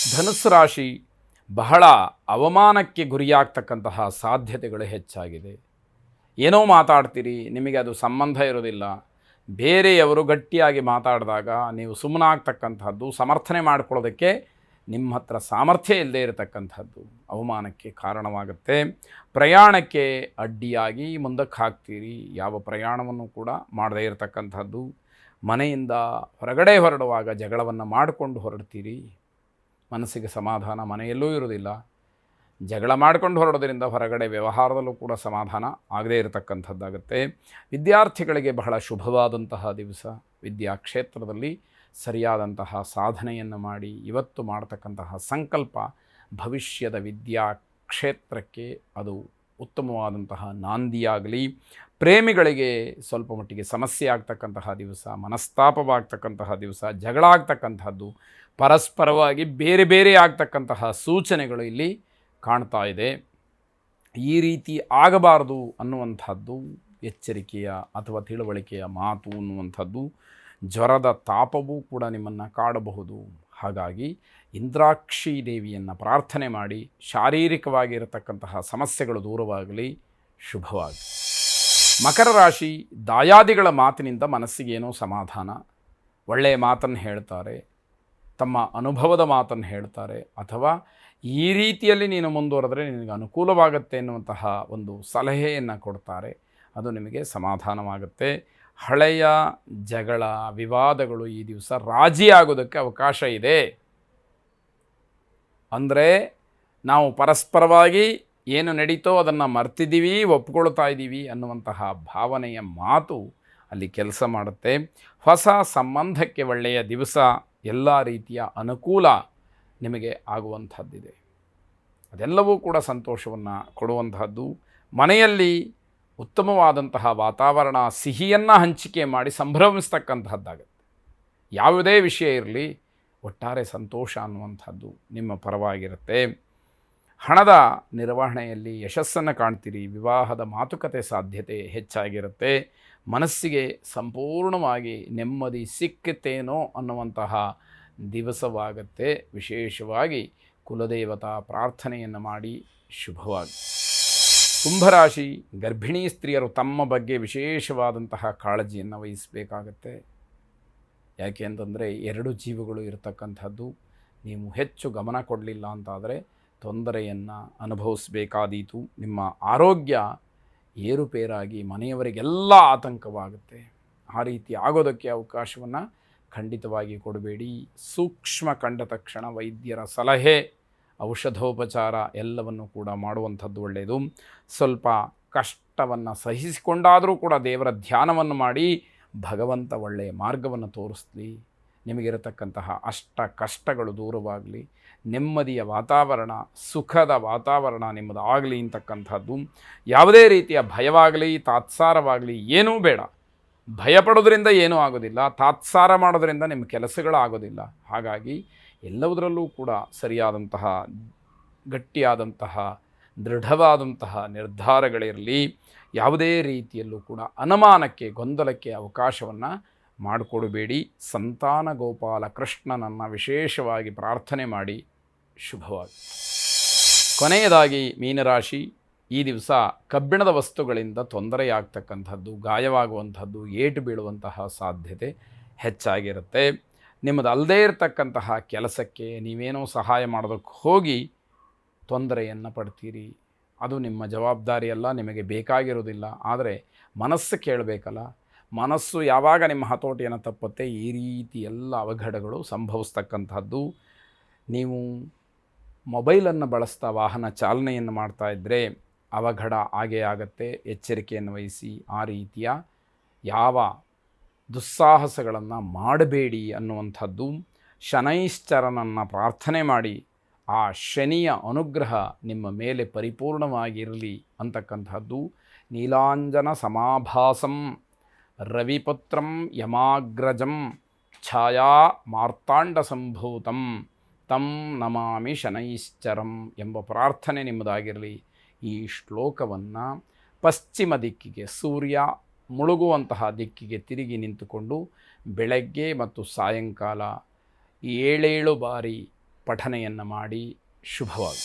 ಧನುಸ್ಸು ರಾಶಿ ಬಹಳ ಅವಮಾನಕ್ಕೆ ಗುರಿಯಾಗ್ತಕ್ಕಂತಹ ಸಾಧ್ಯತೆಗಳು ಹೆಚ್ಚಾಗಿದೆ. ಏನೋ ಮಾತಾಡ್ತೀರಿ, ನಿಮಗೆ ಅದು ಸಂಬಂಧ ಇರೋದಿಲ್ಲ. ಬೇರೆಯವರು ಗಟ್ಟಿಯಾಗಿ ಮಾತಾಡಿದಾಗ ನೀವು ಸುಮ್ಮನಾಗ್ತಕ್ಕಂಥದ್ದು, ಸಮರ್ಥನೆ ಮಾಡ್ಕೊಳ್ಳೋದಕ್ಕೆ ನಿಮ್ಮ ಹತ್ರ ಸಾಮರ್ಥ್ಯ ಇಲ್ಲದೆ ಇರತಕ್ಕಂಥದ್ದು ಅವಮಾನಕ್ಕೆ ಕಾರಣವಾಗುತ್ತೆ. ಪ್ರಯಾಣಕ್ಕೆ ಅಡ್ಡಿಯಾಗಿ ಮುಂದಕ್ಕೆ ಹಾಕ್ತೀರಿ, ಯಾವ ಪ್ರಯಾಣವನ್ನು ಕೂಡ ಮಾಡದೇ ಇರತಕ್ಕಂಥದ್ದು. ಮನೆಯಿಂದ ಹೊರಗಡೆ ಹೊರಡುವಾಗ ಜಗಳವನ್ನು ಮಾಡಿಕೊಂಡು ಹೊರಡ್ತೀರಿ, ಮನಸ್ಸಿಗೆ ಸಮಾಧಾನ ಮನೆಯಲ್ಲೂ ಇರೋದಿಲ್ಲ. ಜಗಳ ಮಾಡ್ಕೊಂಡು ಹೊರಡೋದ್ರಿಂದ ಹೊರಗಡೆ ವ್ಯವಹಾರದಲ್ಲೂ ಕೂಡ ಸಮಾಧಾನ ಆಗದೇ ಇರತಕ್ಕಂಥದ್ದಾಗುತ್ತೆ. ವಿದ್ಯಾರ್ಥಿಗಳಿಗೆ ಬಹಳ ಶುಭವಾದಂತಹ ದಿವಸ. ವಿದ್ಯಾ ಕ್ಷೇತ್ರದಲ್ಲಿ ಸರಿಯಾದಂತಹ ಸಾಧನೆಯನ್ನು ಮಾಡಿ ಇವತ್ತು ಮಾಡ್ತಕ್ಕಂತಹ ಸಂಕಲ್ಪ ಭವಿಷ್ಯದ ವಿದ್ಯಾ ಕ್ಷೇತ್ರಕ್ಕೆ ಅದು ಉತ್ತಮವಾದಂತಹ ನಾಂದಿಯಾಗಲಿ. ಪ್ರೇಮಿಗಳಿಗೆ ಸ್ವಲ್ಪ ಮಟ್ಟಿಗೆ ಸಮಸ್ಯೆ ಆಗ್ತಕ್ಕಂತಹ ದಿವಸ, ಮನಸ್ತಾಪವಾಗ್ತಕ್ಕಂತಹ ದಿವಸ, ಜಗಳ ಆಗ್ತಕ್ಕಂಥದ್ದು, ಪರಸ್ಪರವಾಗಿ ಬೇರೆ ಬೇರೆ ಆಗ್ತಕ್ಕಂತಹ ಸೂಚನೆಗಳು ಇಲ್ಲಿ ಕಾಣ್ತಾ ಇದೆ. ಈ ರೀತಿ ಆಗಬಾರದು ಅನ್ನುವಂಥದ್ದು ಎಚ್ಚರಿಕೆಯ ಅಥವಾ ತಿಳುವಳಿಕೆಯ ಮಾತು ಅನ್ನುವಂಥದ್ದು. ಜ್ವರದ ತಾಪವೂ ಕೂಡ ನಿಮ್ಮನ್ನು ಕಾಡಬಹುದು. ಹಾಗಾಗಿ ಇಂದ್ರಾಕ್ಷಿ ದೇವಿಯನ್ನು ಪ್ರಾರ್ಥನೆ ಮಾಡಿ ಶಾರೀರಿಕವಾಗಿರತಕ್ಕಂತಹ ಸಮಸ್ಯೆಗಳು ದೂರವಾಗಲಿ, ಶುಭವಾಗಿ. ಮಕರ ರಾಶಿ, ದಾಯಾದಿಗಳ ಮಾತಿನಿಂದ ಮನಸ್ಸಿಗೇನೋ ಸಮಾಧಾನ. ಒಳ್ಳೆಯ ಮಾತನ್ನು ಹೇಳ್ತಾರೆ, ತಮ್ಮ ಅನುಭವದ ಮಾತನ್ನು ಹೇಳ್ತಾರೆ, ಅಥವಾ ಈ ರೀತಿಯಲ್ಲಿ ನೀನು ಮುಂದುವರೆದರೆ ನಿನಗೆ ಅನುಕೂಲವಾಗುತ್ತೆ ಎನ್ನುವಂತಹ ಒಂದು ಸಲಹೆಯನ್ನು ಕೊಡ್ತಾರೆ. ಅದು ನಿಮಗೆ ಸಮಾಧಾನವಾಗುತ್ತೆ. ಹಳೆಯ ಜಗಳ ವಿವಾದಗಳು ಈ ದಿವಸ ರಾಜಿ ಆಗೋದಕ್ಕೆ ಅವಕಾಶ ಇದೆ. ಅಂದರೆ ನಾವು ಪರಸ್ಪರವಾಗಿ ಏನು ನಡೀತೋ ಅದನ್ನು ಮರ್ತಿದ್ದೀವಿ, ಒಪ್ಕೊಳ್ತಾ ಇದ್ದೀವಿ ಅನ್ನುವಂತಹ ಭಾವನೆಯ ಮಾತು ಅಲ್ಲಿ ಕೆಲಸ ಮಾಡುತ್ತೆ. ಹೊಸ ಸಂಬಂಧಕ್ಕೆ ಒಳ್ಳೆಯ ದಿವಸ. ಎಲ್ಲ ರೀತಿಯ ಅನುಕೂಲ ನಿಮಗೆ ಆಗುವಂಥದ್ದಿದೆ. ಅದೆಲ್ಲವೂ ಕೂಡ ಸಂತೋಷವನ್ನು ಕೊಡುವಂತಹದ್ದು. ಮನೆಯಲ್ಲಿ ಉತ್ತಮವಾದಂತಹ ವಾತಾವರಣ, ಸಿಹಿಯನ್ನು ಹಂಚಿಕೆ ಮಾಡಿ ಸಂಭ್ರಮಿಸ್ತಕ್ಕಂಥದ್ದಾಗುತ್ತೆ. ಯಾವುದೇ ವಿಷಯ ಇರಲಿ, ಒಟ್ಟಾರೆ ಸಂತೋಷ ಅನ್ನುವಂಥದ್ದು ನಿಮ್ಮ ಪರವಾಗಿರುತ್ತೆ. ಹಣದ ನಿರ್ವಹಣೆಯಲ್ಲಿ ಯಶಸ್ಸನ್ನು ಕಾಣ್ತೀರಿ. ವಿವಾಹದ ಮಾತುಕತೆ ಸಾಧ್ಯತೆ ಹೆಚ್ಚಾಗಿರುತ್ತೆ. ಮನಸ್ಸಿಗೆ ಸಂಪೂರ್ಣವಾಗಿ ನೆಮ್ಮದಿ ಸಿಕ್ಕುತ್ತೇನೋ ಅನ್ನುವಂತಹ ದಿವಸವಾಗುತ್ತೆ. ವಿಶೇಷವಾಗಿ ಕುಲದೇವತಾ ಪ್ರಾರ್ಥನೆಯನ್ನು ಮಾಡಿ ಶುಭವಾಗಿ. ಕುಂಭರಾಶಿ, ಗರ್ಭಿಣಿ ಸ್ತ್ರೀಯರು ತಮ್ಮ ಬಗ್ಗೆ ವಿಶೇಷವಾದಂತಹ ಕಾಳಜಿಯನ್ನು ವಹಿಸಬೇಕಾಗತ್ತೆ. ಯಾಕೆ ಅಂತಂದರೆ ಎರಡು ಜೀವಗಳು ಇರತಕ್ಕಂಥದ್ದು. ನೀವು ಹೆಚ್ಚು ಗಮನ ಕೊಡಲಿಲ್ಲ ಅಂತಾದರೆ ತೊಂದರೆಯನ್ನು ಅನುಭವಿಸಬೇಕಾದೀತು. ನಿಮ್ಮ ಆರೋಗ್ಯ ಏರುಪೇರಾಗಿ ಮನೆಯವರಿಗೆಲ್ಲ ಆತಂಕವಾಗುತ್ತೆ. ಆ ರೀತಿ ಆಗೋದಕ್ಕೆ ಅವಕಾಶವನ್ನು ಖಂಡಿತವಾಗಿ ಕೊಡಬೇಡಿ. ಸೂಕ್ಷ್ಮ ಕಂಡ ತಕ್ಷಣ ವೈದ್ಯರ ಸಲಹೆ, ಔಷಧೋಪಚಾರ ಎಲ್ಲವನ್ನು ಕೂಡ ಮಾಡುವಂಥದ್ದು ಒಳ್ಳೆಯದು. ಸ್ವಲ್ಪ ಕಷ್ಟವನ್ನು ಸಹಿಸಿಕೊಂಡಾದರೂ ಕೂಡ ದೇವರ ಧ್ಯಾನವನ್ನು ಮಾಡಿ ಭಗವಂತ ಒಳ್ಳೆಯ ಮಾರ್ಗವನ್ನು ತೋರಿಸಲಿ. ನಿಮಗಿರತಕ್ಕಂತಹ ಅಷ್ಟ ಕಷ್ಟಗಳು ದೂರವಾಗಲಿ. ನೆಮ್ಮದಿಯ ವಾತಾವರಣ, ಸುಖದ ವಾತಾವರಣ ನಿಮ್ಮದಾಗಲಿ ಅಂತಕ್ಕಂಥದ್ದು. ಯಾವುದೇ ರೀತಿಯ ಭಯವಾಗಲಿ, ತಾತ್ಸಾರವಾಗಲಿ ಏನೂ ಬೇಡ. ಭಯಪಡೋದ್ರಿಂದ ಏನೂ ಆಗೋದಿಲ್ಲ, ತಾತ್ಸಾರ ಮಾಡೋದರಿಂದ ನಿಮ್ಮ ಕೆಲಸಗಳಾಗೋದಿಲ್ಲ. ಹಾಗಾಗಿ ಎಲ್ಲದರಲ್ಲೂ ಕೂಡ ಸರಿಯಾದಂತಹ ಗಟ್ಟಿಯಾದಂತಹ ದೃಢವಾದಂತಹ ನಿರ್ಧಾರಗಳಿರಲಿ. ಯಾವುದೇ ರೀತಿಯಲ್ಲೂ ಕೂಡ ಅನುಮಾನಕ್ಕೆ, ಗೊಂದಲಕ್ಕೆ ಅವಕಾಶವನ್ನು ಮಾಡಿಕೊಡಬೇಡಿ. ಸಂತಾನ ಗೋಪಾಲ ಕೃಷ್ಣನನ್ನು ವಿಶೇಷವಾಗಿ ಪ್ರಾರ್ಥನೆ ಮಾಡಿ ಶುಭವಾಗಿ. ಕೊನೆಯದಾಗಿ ಮೀನರಾಶಿ, ಈ ದಿವಸ ಕಬ್ಬಿಣದ ವಸ್ತುಗಳಿಂದ ತೊಂದರೆಯಾಗ್ತಕ್ಕಂಥದ್ದು, ಗಾಯವಾಗುವಂಥದ್ದು, ಏಟು ಬೀಳುವಂತಹ ಸಾಧ್ಯತೆ ಹೆಚ್ಚಾಗಿರುತ್ತೆ. ನಿಮ್ಮದು ಅಲ್ಲದೇ ಇರತಕ್ಕಂತಹ ಕೆಲಸಕ್ಕೆ ನೀವೇನೋ ಸಹಾಯ ಮಾಡೋದಕ್ಕೆ ಹೋಗಿ ತೊಂದರೆಯನ್ನು ಪಡ್ತೀರಿ. ಅದು ನಿಮ್ಮ ಜವಾಬ್ದಾರಿಯಲ್ಲ, ನಿಮಗೆ ಬೇಕಾಗಿರೋದಿಲ್ಲ. ಆದರೆ ಮನಸ್ಸು ಕೇಳಬೇಕಲ್ಲ. ಮನಸ್ಸು ಯಾವಾಗ ನಿಮ್ಮ ಹತೋಟಿಯನ್ನು ತಪ್ಪುತ್ತೆ, ಈ ರೀತಿ ಎಲ್ಲ ಅವಘಡಗಳು ಸಂಭವಿಸ್ತಕ್ಕಂಥದ್ದು. ನೀವು ಮೊಬೈಲನ್ನು ಬಳಸ್ತಾ ವಾಹನ ಚಾಲನೆಯನ್ನು ಮಾಡ್ತಾ ಇದ್ದರೆ ಅವಘಡ ಆಗೇ ಆಗುತ್ತೆ. ಎಚ್ಚರಿಕೆಯನ್ನು ವಹಿಸಿ. ಆ ರೀತಿಯ ಯಾವ ದುಸ್ಸಾಹಸಗಳನ್ನು ಮಾಡಬೇಡಿ ಅನ್ನುವಂಥದ್ದು. ಶನೈಶ್ಚರನನ್ನು ಪ್ರಾರ್ಥನೆ ಮಾಡಿ ಆ ಶನಿಯ ಅನುಗ್ರಹ ನಿಮ್ಮ ಮೇಲೆ ಪರಿಪೂರ್ಣವಾಗಿರಲಿ ಅಂತಕ್ಕಂಥದ್ದು. ನೀಲಾಂಜನ ಸಮಾಭಾಸಂ ರವಿಪುತ್ರಂ ಯಮಾಗ್ರಜಂ ಛಾಯಾ ಮಾರ್ತಾಂಡ ಸಂಭೂತಂ ತಂ ನಮಾಮಿ ಶನೈಶ್ಚರಂ ಎಂಬ ಪ್ರಾರ್ಥನೆ ನಿಮ್ಮದಾಗಿರಲಿ. ಈ ಶ್ಲೋಕವನ್ನು ಪಶ್ಚಿಮ ದಿಕ್ಕಿಗೆ, ಸೂರ್ಯ ಮುಳುಗುವಂತಹ ದಿಕ್ಕಿಗೆ ತಿರುಗಿ ನಿಂತುಕೊಂಡು ಬೆಳಗ್ಗೆ ಮತ್ತು ಸಾಯಂಕಾಲ 7 ಬಾರಿ ಪಠನೆಯನ್ನು ಮಾಡಿ ಶುಭವಾಗಿ.